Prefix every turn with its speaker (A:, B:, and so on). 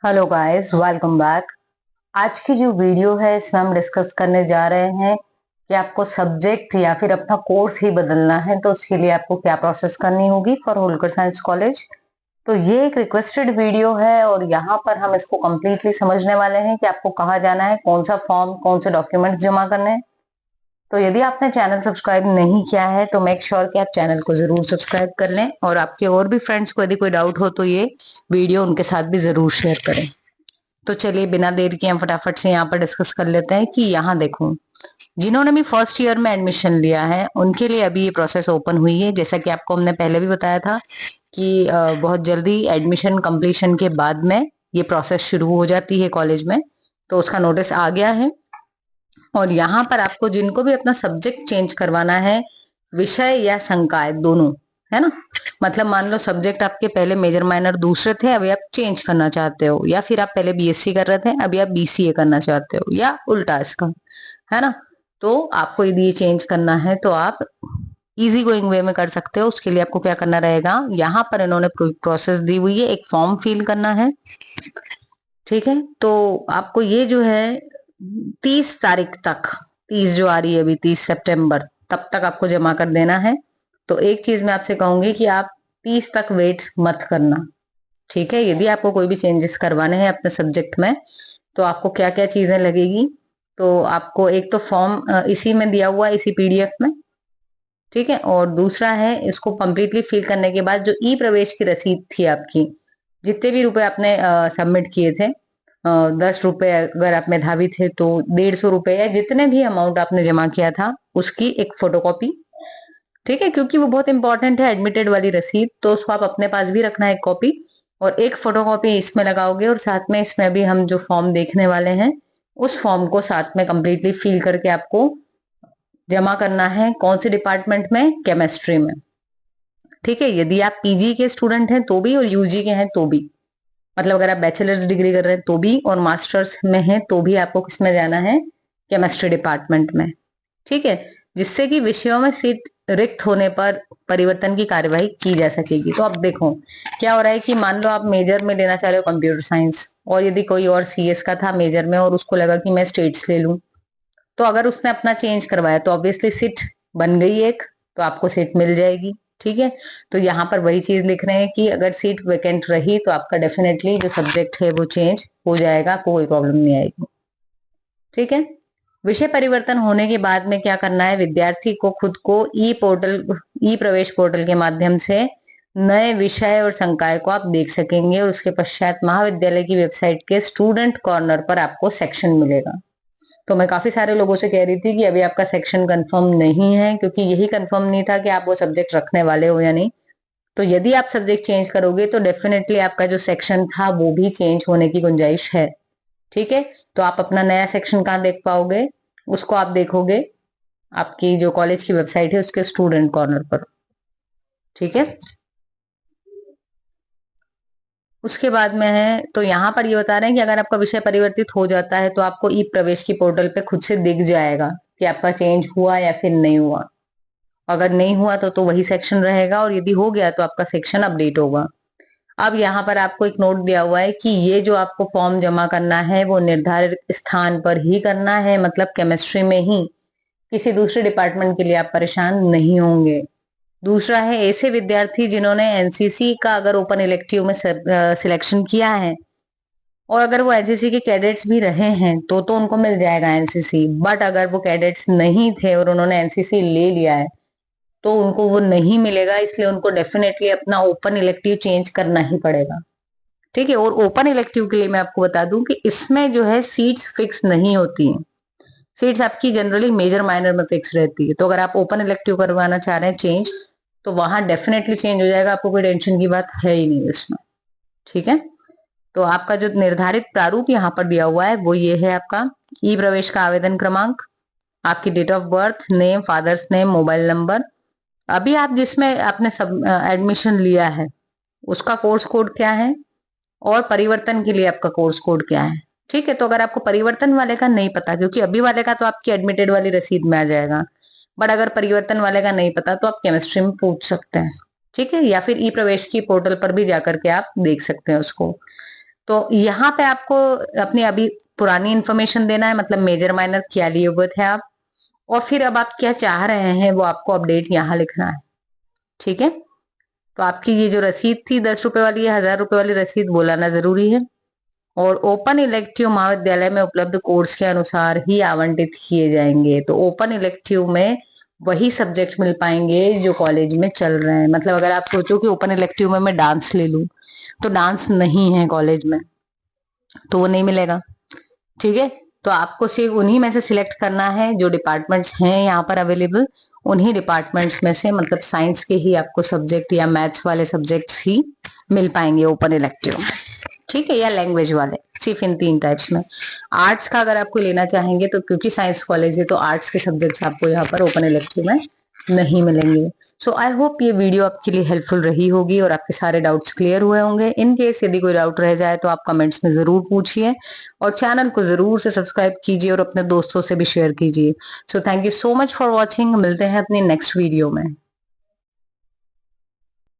A: Hello guys, welcome back. आज की जो वीडियो है इसमें हम डिस्कस करने जा रहे हैं कि आपको सब्जेक्ट या फिर अपना कोर्स ही बदलना है तो उसके लिए आपको क्या प्रोसेस करनी होगी फॉर होलकर साइंस कॉलेज। तो ये एक रिक्वेस्टेड वीडियो है और यहाँ पर हम इसको कंप्लीटली समझने वाले हैं कि आपको कहाँ जाना है, कौन सा फॉर्म, कौन से डॉक्यूमेंट्स जमा करने हैं। तो यदि आपने चैनल सब्सक्राइब नहीं किया है तो मेक श्योर कि आप चैनल को जरूर सब्सक्राइब कर लें और आपके और भी फ्रेंड्स को यदि कोई डाउट हो तो ये वीडियो उनके साथ भी जरूर शेयर करें। तो चलिए बिना देर के हम फटाफट से यहाँ पर डिस्कस कर लेते हैं कि यहाँ देखो, जिन्होंने भी फर्स्ट ईयर में एडमिशन लिया है उनके लिए अभी ये प्रोसेस ओपन हुई है। जैसा कि आपको हमने पहले भी बताया था कि बहुत जल्दी एडमिशन कंप्लीशन के बाद में ये प्रोसेस शुरू हो जाती है कॉलेज में। तो उसका नोटिस आ गया है और यहाँ पर आपको जिनको भी अपना सब्जेक्ट चेंज करवाना है, विषय या संकाय दोनों, है ना। मतलब मान लो सब्जेक्ट आपके पहले मेजर माइनर दूसरे थे, अभी आप चेंज करना चाहते हो, या फिर आप पहले बीएससी कर रहे थे अभी आप बीसीए करना चाहते हो, या उल्टा इसका, है ना। तो आपको यदि ये चेंज करना है तो आप इजी गोइंग वे में कर सकते हो। उसके लिए आपको क्या करना रहेगा, यहाँ पर इन्होंने प्रोसेस दी हुई है, एक फॉर्म फिल करना है। ठीक है, तो आपको ये जो है 30 तारीख तक, 30 जो आ रही है अभी, 30 सितंबर, तब तक आपको जमा कर देना है। तो एक चीज मैं आपसे कहूंगी कि आप 30 तक वेट मत करना। ठीक है, यदि आपको कोई भी चेंजेस करवाने हैं अपने सब्जेक्ट में तो आपको क्या क्या चीजें लगेगी। तो आपको एक तो फॉर्म इसी में दिया हुआ है, इसी पीडीएफ में। ठीक है, और दूसरा है इसको कंप्लीटली फिल करने के बाद जो ई प्रवेश की रसीद थी आपकी, जितने भी रुपए आपने सबमिट किए थे, 10 रुपए अगर आप मेधावी थे तो 150 रुपए, या जितने भी अमाउंट आपने जमा किया था उसकी एक फोटोकॉपी। ठीक है, क्योंकि वो बहुत इंपॉर्टेंट है एडमिटेड वाली रसीद, तो उसको आप अपने पास भी रखना है एक कॉपी। और एक फोटोकॉपी इसमें लगाओगे और साथ में इसमें भी हम जो फॉर्म देखने वाले हैं उस फॉर्म को साथ में कंप्लीटली फिल करके आपको जमा करना है। कौन से डिपार्टमेंट में, केमिस्ट्री में। ठीक है, यदि आप पीजी के स्टूडेंट हैं तो भी और यूजी के हैं तो भी, मतलब अगर आप बैचलर्स डिग्री कर रहे हैं तो भी और मास्टर्स में हैं तो भी आपको किसमें जाना है, केमिस्ट्री डिपार्टमेंट में। ठीक है, जिससे कि विषयों में सीट रिक्त होने पर परिवर्तन की कार्यवाही की जा सकेगी। तो अब देखो क्या हो रहा है कि मान लो आप मेजर में लेना चाह रहे हो कंप्यूटर साइंस, और यदि कोई और सीएस का था मेजर में और उसको लगा कि मैं स्टेट्स ले लूं, तो अगर उसने अपना चेंज करवाया तो ऑब्वियसली सीट बन गई एक, तो आपको सीट मिल जाएगी। ठीक है, तो यहाँ पर वही चीज लिख रहे हैं कि अगर सीट वेकेंट रही तो आपका डेफिनेटली जो सब्जेक्ट है वो चेंज हो जाएगा, आपको कोई प्रॉब्लम नहीं आएगी। ठीक है, विषय परिवर्तन होने के बाद में क्या करना है, विद्यार्थी को खुद को ई प्रवेश पोर्टल के माध्यम से नए विषय और संकाय को आप देख सकेंगे, और उसके पश्चात महाविद्यालय की वेबसाइट के स्टूडेंट कॉर्नर पर आपको सेक्शन मिलेगा। तो मैं काफी सारे लोगों से कह रही थी कि अभी आपका सेक्शन कंफर्म नहीं है, क्योंकि यही कंफर्म नहीं था कि आप वो सब्जेक्ट रखने वाले हो या नहीं। तो यदि आप सब्जेक्ट चेंज करोगे तो डेफिनेटली आपका जो सेक्शन था वो भी चेंज होने की गुंजाइश है। ठीक है, तो आप अपना नया सेक्शन कहाँ देख पाओगे, उसको आप देखोगे आपकी जो कॉलेज की वेबसाइट है उसके स्टूडेंट कॉर्नर पर। ठीक है, उसके बाद में है तो यहाँ पर ये बता रहे हैं कि अगर आपका विषय परिवर्तित हो जाता है तो आपको ई प्रवेश की पोर्टल पे खुद से दिख जाएगा कि आपका चेंज हुआ या फिर नहीं हुआ। अगर नहीं हुआ तो वही सेक्शन रहेगा, और यदि हो गया तो आपका सेक्शन अपडेट होगा। अब यहाँ पर आपको एक नोट दिया हुआ है कि ये जो आपको फॉर्म जमा करना है वो निर्धारित स्थान पर ही करना है, मतलब केमिस्ट्री में ही, किसी दूसरे डिपार्टमेंट के लिए आप परेशान नहीं होंगे। दूसरा है ऐसे विद्यार्थी जिन्होंने एनसीसी का अगर ओपन इलेक्टिव में सिलेक्शन किया है, और अगर वो एनसीसी के कैडेट्स भी रहे हैं तो उनको मिल जाएगा एनसीसी। बट अगर वो कैडेट्स नहीं थे और उन्होंने एनसीसी ले लिया है तो उनको वो नहीं मिलेगा, इसलिए उनको डेफिनेटली अपना ओपन इलेक्टिव चेंज करना ही पड़ेगा। ठीक है, और ओपन इलेक्टिव के लिए मैं आपको बता दूं कि इसमें जो है सीट्स फिक्स नहीं होती हैं। सीट्स आपकी जनरली मेजर माइनर में फिक्स रहती है। तो अगर आप ओपन इलेक्टिव करवाना चाह रहे हैं चेंज, तो वहां डेफिनेटली चेंज हो जाएगा, आपको कोई टेंशन की बात है ही नहीं इसमें। ठीक है, तो आपका जो निर्धारित प्रारूप यहाँ पर दिया हुआ है वो ये है आपका ई प्रवेश का आवेदन क्रमांक, आपकी date of birth, name, father's name, mobile number, अभी आप जिसमें आपने सब एडमिशन लिया है उसका कोर्स कोड क्या है, और परिवर्तन के लिए आपका कोर्स कोड क्या है। ठीक है, तो अगर आपको परिवर्तन वाले का नहीं पता, क्योंकि अभी वाले का तो आपकी एडमिटेड वाली रसीद में आ जाएगा, बट अगर परिवर्तन वाले का नहीं पता तो आप केमिस्ट्री में पूछ सकते हैं। ठीक है, या फिर ई प्रवेश की पोर्टल पर भी जाकर के आप देख सकते हैं उसको। तो यहाँ पे आपको अपनी अभी पुरानी इन्फॉर्मेशन देना है, मतलब मेजर माइनर क्या लिए हुए थे आप, और फिर अब आप क्या चाह रहे हैं वो आपको अपडेट यहाँ लिखना है। ठीक है, तो आपकी ये जो रसीद थी 10 रुपए वाली या 1000 रुपए वाली रसीद वो लाना जरूरी है। और ओपन इलेक्टिव महाविद्यालय में उपलब्ध कोर्स के अनुसार ही आवंटित किए जाएंगे। तो ओपन इलेक्टिव में वही सब्जेक्ट मिल पाएंगे जो कॉलेज में चल रहे हैं। मतलब अगर आप सोचो कि ओपन इलेक्टिव में मैं डांस ले लूं, तो डांस नहीं है कॉलेज में, तो वो नहीं मिलेगा। ठीक है, तो आपको सिर्फ उन्हीं में से सिलेक्ट करना है जो डिपार्टमेंट्स हैं यहाँ पर अवेलेबल, उन्हीं डिपार्टमेंट्स में से, मतलब साइंस के ही आपको सब्जेक्ट या मैथ्स वाले सब्जेक्ट्स ही मिल पाएंगे ओपन इलेक्टिव में। ठीक है, या लैंग्वेज वाले, सिर्फ इन 3 टाइप्स में। आर्ट्स का अगर आपको लेना चाहेंगे तो क्योंकि साइंस कॉलेज है तो आर्ट्स के सब्जेक्ट्स आपको यहाँ पर ओपन इलेक्टिव में नहीं मिलेंगे। सो आई होप ये वीडियो आपके लिए हेल्पफुल रही होगी और आपके सारे डाउट्स क्लियर हुए होंगे। इन केस यदि कोई डाउट रह जाए तो आप कमेंट्स में जरूर पूछिए और चैनल को जरूर से सब्सक्राइब कीजिए और अपने दोस्तों से भी शेयर कीजिए। So thank you so much for watching. मिलते हैं अपनी नेक्स्ट वीडियो में।